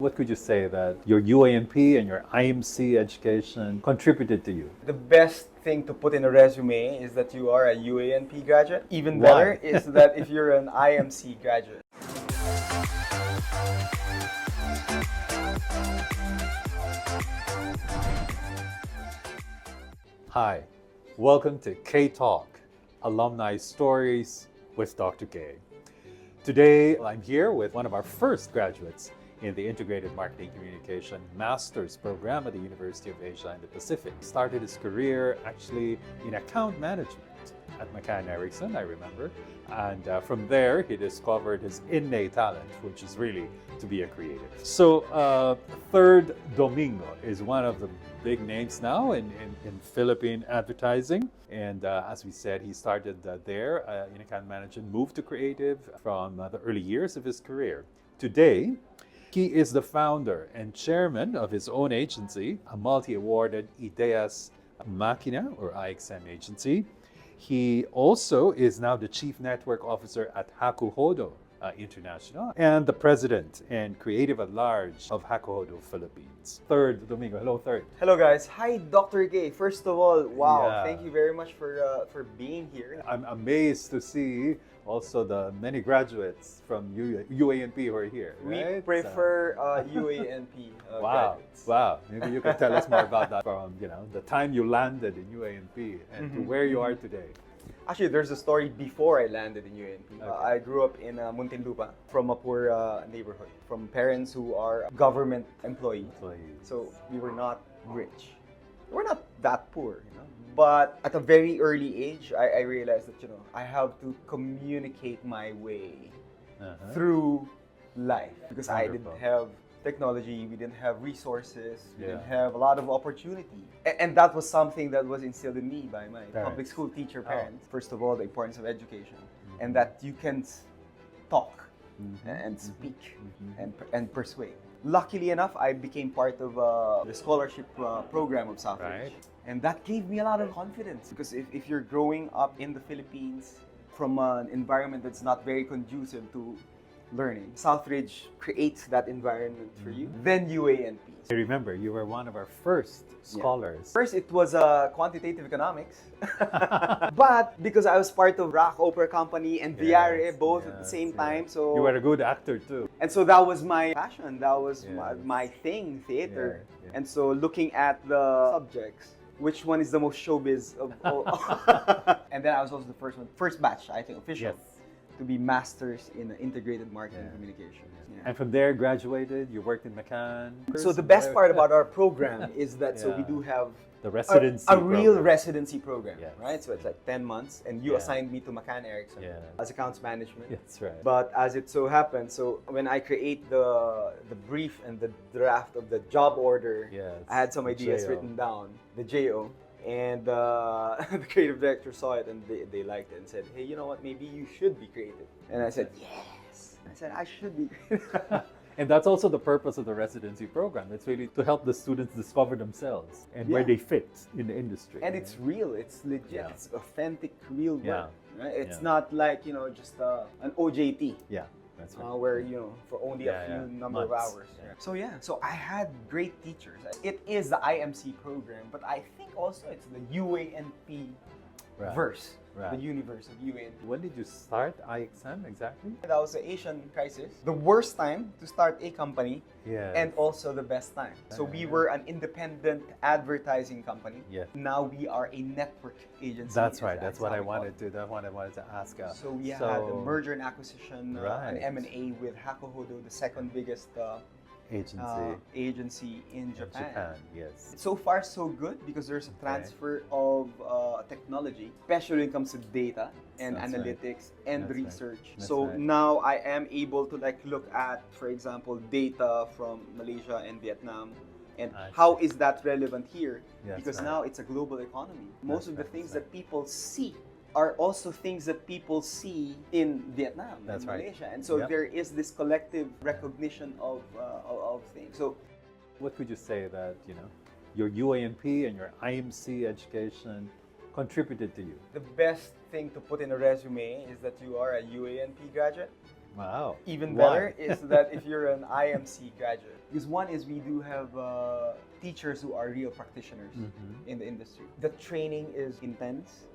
What could you say that your UA&P and your IMC education contributed to you? The best thing to put in a resume is that you are a UA&P graduate. Even Why? better is that if you're an IMC graduate. Hi, welcome to K-Talk, Alumni Stories with Dr. K. Today, I'm here with one of our first graduates in the Integrated Marketing Communication Master's Program at the University of Asia in the Pacific. He started his career actually in account management at McCann Erickson, I remember. And from there, he discovered his innate talent, which is really to be a creative. So Third Domingo is one of the big names now in Philippine advertising. And as we said, he started there in account management, moved to creative from the early years of his career. Today, he is the founder and chairman of his own agency, a multi-awarded IdeasXMachina or IXM agency. He also is now the chief network officer at Hakuhodo International and the president and creative at large of Hakuhodo Philippines. Third Domingo. Hello, Third. Hello guys. Hi Dr. K. First of all, wow, Yeah. thank you very much for being here. I'm amazed to see also the many graduates from UA&P who are here. We right? prefer UA&P Wow, graduates. wow. Maybe you can tell us more about that from, the time you landed in UA&P and to where you are today. Actually, there's a story before I landed in UA&P. Okay. I grew up in Muntinlupa from a poor neighborhood, from parents who are government employees. So we were not rich. We're not that poor, But at a very early age, I realized that, I have to communicate my way through life. Because I Wonderful. didn't have technology, we didn't have resources, we Yeah. didn't have a lot of opportunity. And that was something that was instilled in me by my public Parents. school teacher parents. First of all, the importance of education and that you can talk and speak and persuade. Luckily enough, I became part of the scholarship program of Southridge. Right. And that gave me a lot of confidence because if you're growing up in the Philippines from an environment that's not very conducive to learning, Southridge creates that environment for you. Then UA&P. I remember you were one of our first scholars. First, it was quantitative economics. But because I was part of Rock Opera Company and Viare both at the same time, so You were a good actor too. and so that was my passion. That was Yes. my thing, theater. Yeah. And so looking at the subjects, which one is the most showbiz of all? And then I was also the first batch, I think, official, to be masters in integrated marketing communications. Yeah. And from there, graduated. You worked in McCann. So the best part about our program is that so we Yeah. do have the residency. a real program. residency program, Yes. right? So it's like 10 months, and you Yeah. assigned me to McCann Erickson as accounts management. That's right. But as it so happens, so when I create the brief and the draft of the job order, Yes, I had some the ideas JO. written down, the JO, and the creative director saw it and they liked it and said, hey, you know what, maybe you should be creative. And I said, yes. I said, I should be creative. And that's also the purpose of the residency program. It's really to help the students discover themselves and where Yeah. they fit in the industry. And it's real, it's legit, Yeah. it's authentic, real work. Yeah. Right? It's Yeah. not like, just an OJT. Yeah, that's right. Where for only a few number of Months. hours. Yeah. So I had great teachers. It is the IMC program, but I think also it's the UA&P Right. verse, Right. the universe of UA&P. When did you start IXM exactly? That was the Asian crisis, the worst time to start a company, Yeah. and also the best time. So we were an independent advertising company. Yeah. Now we are a network agency. That's right. That's what I how we call wanted to. That's what I wanted to ask. So we had a merger and acquisition, Right. an M&A with Hakuhodo, the second biggest agency in Japan. Yes. So far, so good because there's a transfer of technology, especially when it comes to data and That's analytics and That's right. research. That's So right. now I am able to look at, for example, data from Malaysia and Vietnam. And I how is that relevant here? Yes, Because right. now it's a global economy. Most of the right, things that's that people see are also things that people see in Vietnam That's and right. Malaysia. And so Yep. there is this collective recognition of things. So What could you say that your UA&P and your IMC education contributed to you? the best thing to put in a resume is that you are a UA&P graduate. Wow. Even Why? better is that if you're an IMC graduate. Because one is we do have teachers who are real practitioners in the industry. The training is intense.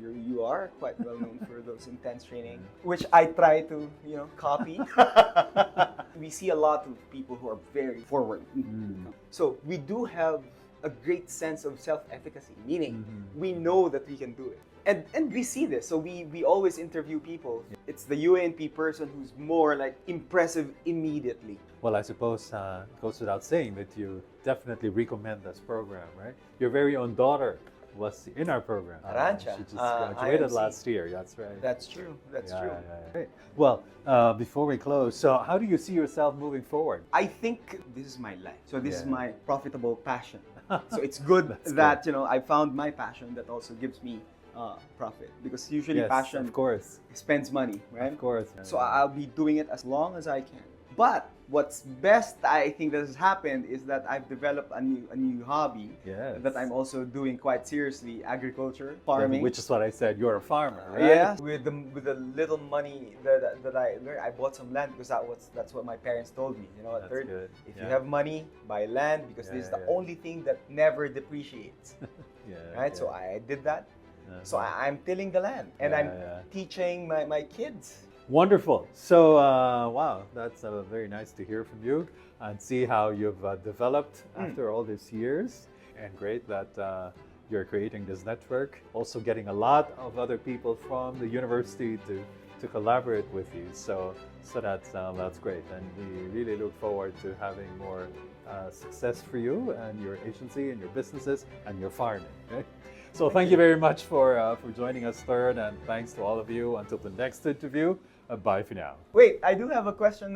You are quite well known for those intense training, which I try to copy. We see a lot of people who are very forward. So we do have a great sense of self-efficacy, meaning we know that we can do it. And we see this, so we always interview people. It's the UA&P person who's more like impressive immediately. Well, I suppose it goes without saying that you definitely recommend this program, right? Your very own daughter was in our program. Arancha. She just graduated IMC. last year, that's right. That's true, that's true. Great. Well, before we close, so how do you see yourself moving forward? I think this is my life. So this is my profitable passion. So it's good That's that, good. I found my passion that also gives me profit. Because usually Yes, passion of course. spends money, right? Of course. So I'll be doing it as long as I can. But what's best, I think, that has happened is that I've developed a new hobby Yes. that I'm also doing quite seriously: agriculture, farming. Which is what I said, you're a farmer, right? Yeah, with the little money that I learned, I bought some land because that's what my parents told me. That's Third, good. if you have money, buy land because this is the only thing that never depreciates. Right? So I did that. So I'm tilling the land and I'm teaching my kids. Wonderful. So, wow, that's very nice to hear from you and see how you've developed after all these years. And great that you're creating this network. Also getting a lot of other people from the university to collaborate with you. So that's great. And we really look forward to having more success for you and your agency and your businesses and your farming. Right? So thank you very much for joining us, Third, and thanks to all of you. Until the next interview, bye for now. Wait, I do have a question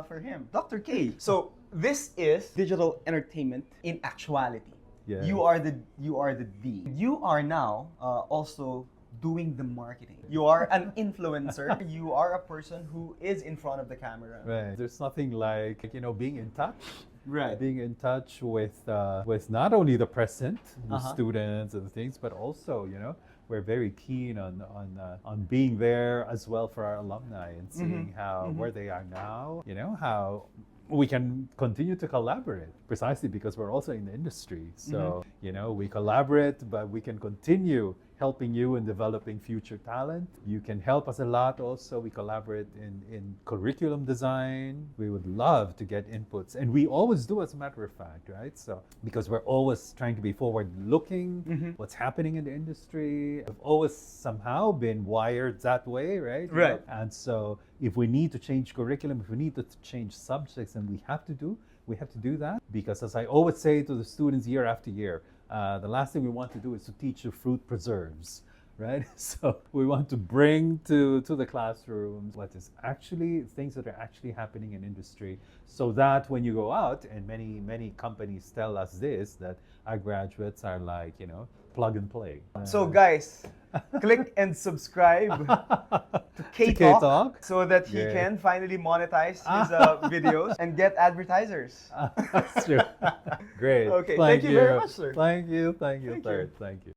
for him. Dr. K. So this is digital entertainment in actuality. Yeah. You are the D. You are now also doing the marketing. You are an influencer. You are a person who is in front of the camera. Right. There's nothing like being in touch. Right. Being in touch with not only the present, the students and things, but also we're very keen on being there as well for our alumni and seeing how where they are now. How we can continue to collaborate precisely because we're also in the industry. So we collaborate, but we can continue helping you in developing future talent. You can help us a lot also. We collaborate in curriculum design. We would love to get inputs. And we always do, as a matter of fact, right? So because we're always trying to be forward looking, what's happening in the industry. We've always somehow been wired that way, right? Right. And so if we need to change curriculum, if we need to change subjects, and we have to do that. Because as I always say to the students year after year, the last thing we want to do is to teach you fruit preserves, right? So we want to bring to the classrooms what is actually things that are actually happening in industry, so that when you go out, and many companies tell us this, that our graduates are like plug and play. So guys, click and subscribe to K Talk so that he can finally monetize his videos and get advertisers. That's true. Great. Okay, thank you very much, sir. Thank you, Third. Thank you.